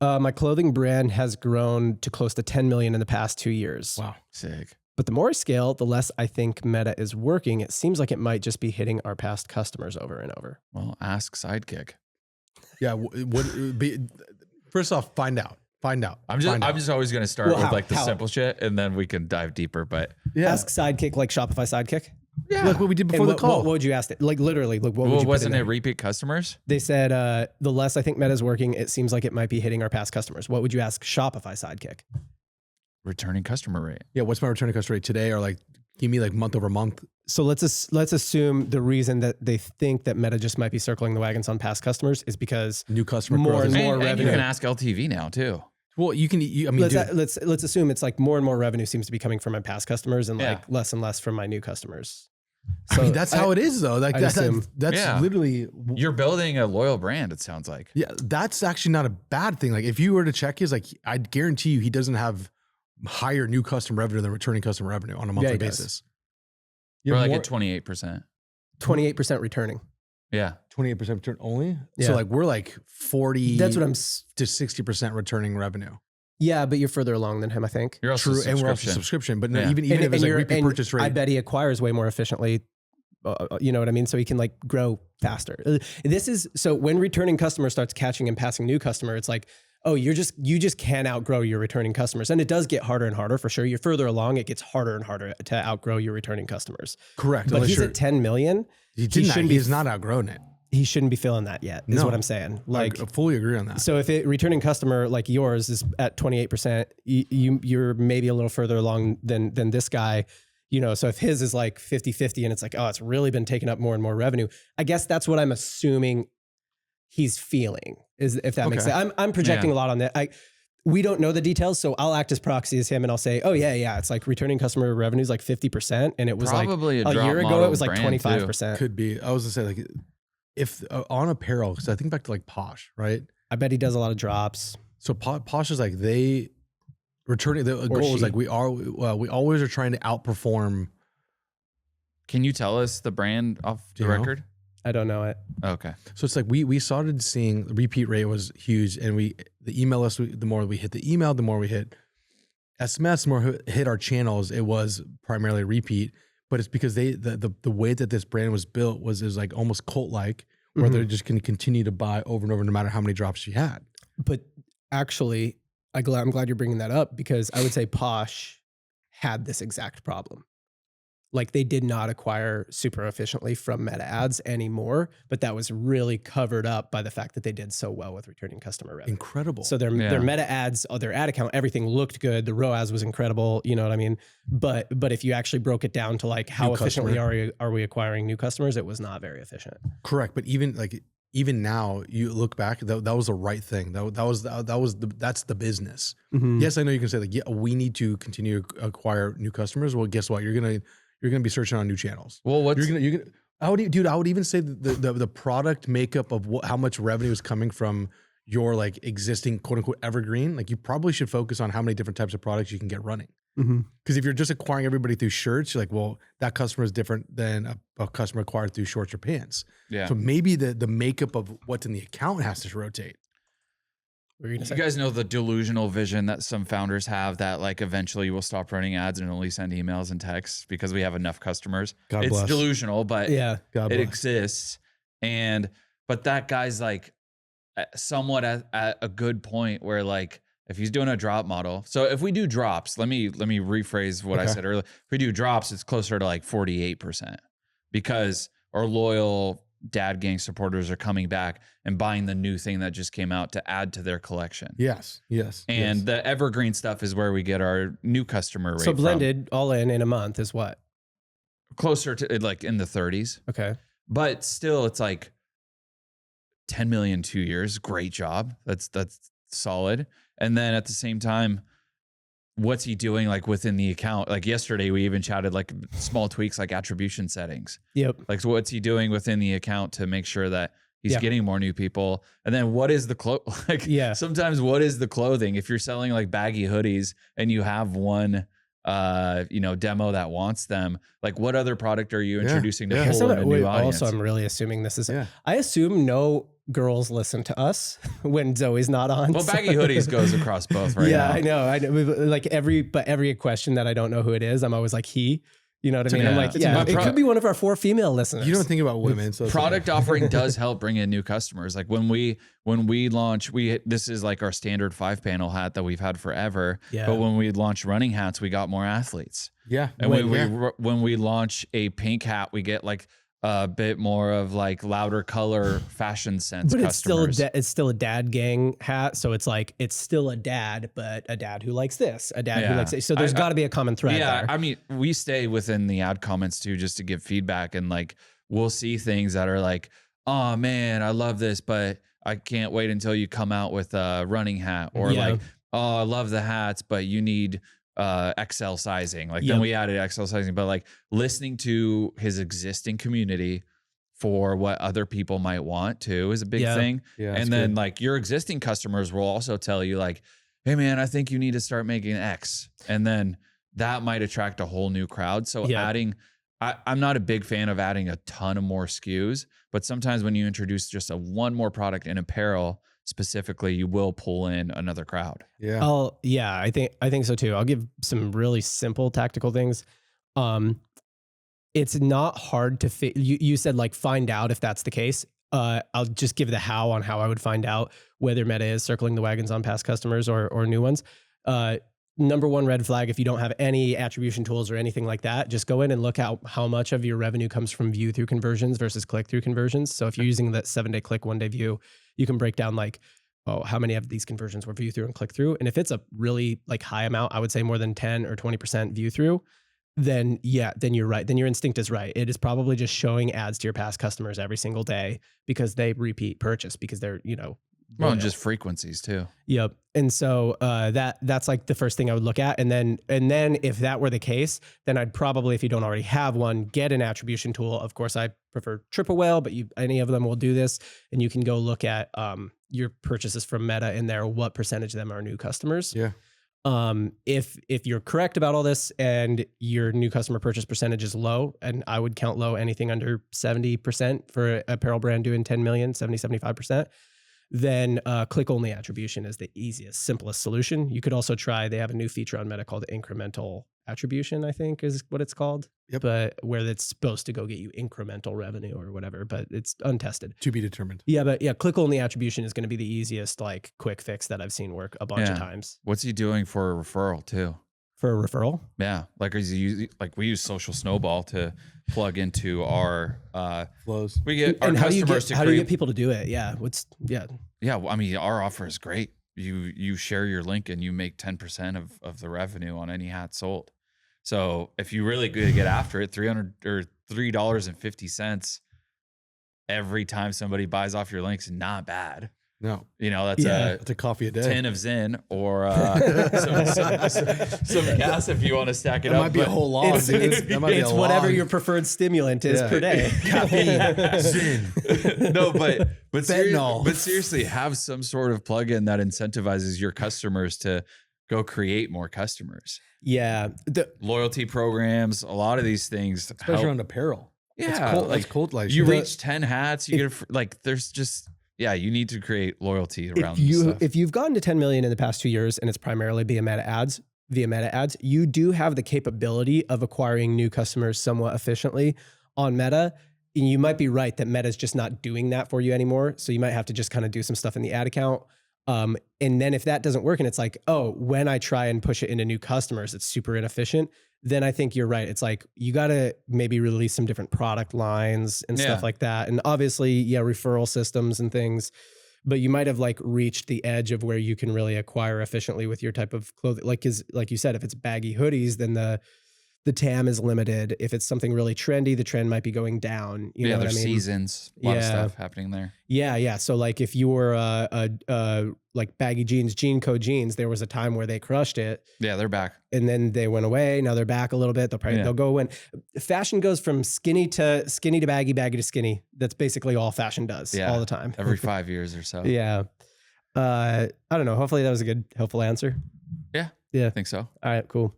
My clothing brand has grown to close to 10 million in the past 2 years. Wow. Sick. But the more I scale, the less I think Meta is working. It seems like it might just be hitting our past customers over and over. Well, ask Sidekick. Yeah. First off, find out. I'm just always going to start with like the simple shit, and then we can dive deeper. But ask Sidekick like Shopify Sidekick. Yeah, like what we did before the call. What would you ask it? Like literally, like what would you? Wasn't it repeat customers? They said the less I think Meta's working, it seems like it might be hitting our past customers. What would you ask Shopify Sidekick? Returning customer rate. Yeah, what's my returning customer rate today, or like give me like month over month? So let's assume the reason that they think that Meta just might be circling the wagons on past customers is because new customer more growth and more revenue. And you can ask LTV now too. Well, you can. I mean, let's assume it's like more and more revenue seems to be coming from my past customers and like less and less from my new customers. So I mean, that's how it is, though. Like that's literally you're building a loyal brand. It sounds like. Yeah, that's actually not a bad thing. Like if you were to check his, like I'd guarantee you, he doesn't have higher new customer revenue than returning customer revenue on a monthly basis. We're like at 28%. 28% returning. Yeah, 28% return only. Yeah. So like we're like 40. That's what I'm to 60% returning revenue. Yeah, but you're further along than him, I think. You're also true, and we're also subscription. But no, even if it's like repeat purchase rate, I bet he acquires way more efficiently. You know what I mean? So he can like grow faster. This is so when returning customer starts catching and passing new customer, it's like, oh, you just can't outgrow your returning customers, and it does get harder and harder for sure. You're further along, it gets harder and harder to outgrow your returning customers. Correct, but he's at 10 million. He's not outgrown it. He shouldn't be feeling that yet, is what I'm saying. Like, I fully agree on that. So if a returning customer like yours is at 28%, you're maybe a little further along than this guy, you know. So if his is like 50-50 and it's like, oh, it's really been taking up more and more revenue, I guess that's what I'm assuming he's feeling, is if that makes sense. I'm projecting a lot on that. We don't know the details, so I'll act as proxy as him and I'll say, oh yeah, it's like returning customer revenue is like 50%, and it was probably like a year ago it was like 25%. Could be. I was gonna say like if on apparel, because I think back to like Posh, right? I bet he does a lot of drops. So Posh is like they returning. The goal is like we always are trying to outperform. Can you tell us the brand off the record? I don't know it. Okay. So it's like we started seeing the repeat rate was huge, and the email list, the more we hit the email, the more we hit SMS, the more hit our channels. It was primarily repeat, but it's because the way that this brand was built was like almost cult like, where they're just going to continue to buy over and over no matter how many drops she had. But actually, I'm glad you're bringing that up, because I would say Posh had this exact problem. Like they did not acquire super efficiently from Meta ads anymore, but that was really covered up by the fact that they did so well with returning customer revenue. Incredible. So their Meta ads, their ad account, everything looked good. The ROAS was incredible. You know what I mean? But if you actually broke it down to like how efficiently are we acquiring new customers, it was not very efficient. Correct. But even now, you look back, that was the right thing. That's the business. Mm-hmm. Yes, I know you can say like, yeah, we need to continue to acquire new customers. Well, guess what? You're gonna be searching on new channels. Well, I would even say the product makeup of how much revenue is coming from your like existing quote unquote evergreen. Like you probably should focus on how many different types of products you can get running. Because if you're just acquiring everybody through shirts, you're like, well, that customer is different than a customer acquired through shorts or pants. Yeah. So maybe the makeup of what's in the account has to rotate. You guys know the delusional vision that some founders have that like eventually we'll stop running ads and only send emails and texts because we have enough customers. It's delusional, but it exists. But that guy's like somewhat at a good point where like if he's doing a drop model. So if we do drops, let me rephrase what I said earlier. If we do drops, it's closer to like 48% because our loyal Dad Gang supporters are coming back and buying the new thing that just came out to add to their collection. Yes. And the evergreen stuff is where we get our new customer rate. So blended all in a month is what? Closer to like in the 30s. Okay. But still it's like 10 million 2 years. Great job. That's solid. And then at the same time, what's he doing like within the account? Like yesterday, we even chatted like small tweaks, like attribution settings. Yep. Like, so what's he doing within the account to make sure that he's getting more new people? And then what is the sometimes what is the clothing? If you're selling like baggy hoodies and you have one, demo that wants them, like what other product are you introducing to pull in a new audience? Also, I'm really assuming this is, I assume no girls listen to us when Zoe's not on. Well, baggy hoodies goes across both, right? Yeah, now. I know. Like every question that I don't know who it is, I'm always like he. You know what I mean? I'm like, yeah, it could be one of our 4 female listeners. You don't think about women. So product offering does help bring in new customers. Like when we launch, this is like our standard 5-panel hat that we've had forever. Yeah. But when we launched running hats, we got more athletes. Yeah. And when we launch a pink hat, we get like a bit more of like louder color fashion sense but customers. It's still a dad gang hat. So it's like, it's still a dad, but a dad who likes this, a dad who likes it. So there's got to be a common thread there. I mean, we stay within the ad comments too, just to give feedback. And like, we'll see things that are like, oh man, I love this, but I can't wait until you come out with a running hat. Or like, oh, I love the hats, but you need XL sizing. Like then we added XL sizing, but like listening to his existing community for what other people might want too is a big thing. Yeah, and then like your existing customers will also tell you like, hey man, I think you need to start making X. And then that might attract a whole new crowd. So I'm not a big fan of adding a ton of more SKUs, but sometimes when you introduce just one more product in apparel, specifically, you will pull in another crowd. Yeah. I think so too. I'll give some really simple tactical things. It's not hard to you said like find out if that's the case. I'll just give the how on how I would find out whether Meta is circling the wagons on past customers or new ones. Number one red flag, if you don't have any attribution tools or anything like that, just go in and look at how much of your revenue comes from view through conversions versus click through conversions. So if you're using that 7-day click, 1-day view, you can break down like, oh, how many of these conversions were view through and click through. And if it's a really like high amount, I would say more than 10 or 20% view through, then you're right. Then your instinct is right. It is probably just showing ads to your past customers every single day because they repeat purchase because they're, well, and just frequencies too. Yep. And so that's like the first thing I would look at. And then if that were the case, then I'd probably, if you don't already have one, get an attribution tool. Of course, I prefer Triple Whale, but any of them will do this. And you can go look at your purchases from Meta in there, what percentage of them are new customers. Yeah. If you're correct about all this and your new customer purchase percentage is low, and I would count low anything under 70% for an apparel brand doing 10 million, 70-75%. Then click only attribution is the easiest, simplest solution. You could also try, they have a new feature on Meta called incremental attribution, I think is what it's called. Yep. But where it's supposed to go get you incremental revenue or whatever, but it's untested. To be determined. Yeah, but click only attribution is going to be the easiest like quick fix that I've seen work a bunch of times. What's he doing for a referral too? For a referral? Yeah. Like we use Social Snowball to plug into our flows. We get our customers how do you get people to do it? Yeah. Yeah. Well, I mean, our offer is great. You share your link and you make 10% of the revenue on any hat sold. So if you really get after it, $3.50 every time somebody buys off your links, not bad. No, that's a coffee a day, 10 of Zen or some gas if you want to stack it up. Might be a whole lot. It's whatever your preferred stimulant is per day. Caffeine, Zen. No, but seriously, have some sort of plugin that incentivizes your customers to go create more customers. Yeah, the loyalty programs, a lot of these things, especially around apparel. Yeah, it's cold like you reach 10 hats, you get like there's just. Yeah, you need to create loyalty around this stuff. If you've gotten to 10 million in the past 2 years and it's primarily via Meta ads, you do have the capability of acquiring new customers somewhat efficiently on Meta. And you might be right that Meta's just not doing that for you anymore. So you might have to just kind of do some stuff in the ad account. And then if that doesn't work and it's like, oh, when I try and push it into new customers, it's super inefficient. Then I think you're right. It's like, you got to maybe release some different product lines and stuff like that. And obviously, referral systems and things, but you might have like reached the edge of where you can really acquire efficiently with your type of clothing. Like you said, if it's baggy hoodies, then the TAM is limited. If it's something really trendy, the trend might be going down. You know what I mean? Seasons, a lot of stuff happening there. Yeah. So like if you were like baggy jeans, Jean Code jeans, there was a time where they crushed it. Yeah, they're back. And then they went away. Now they're back a little bit. They'll go when fashion goes from skinny to baggy, baggy to skinny. That's basically all fashion does all the time. Every 5 years or so. Yeah. I don't know. Hopefully that was a good, helpful answer. Yeah. Yeah. I think so. All right, cool.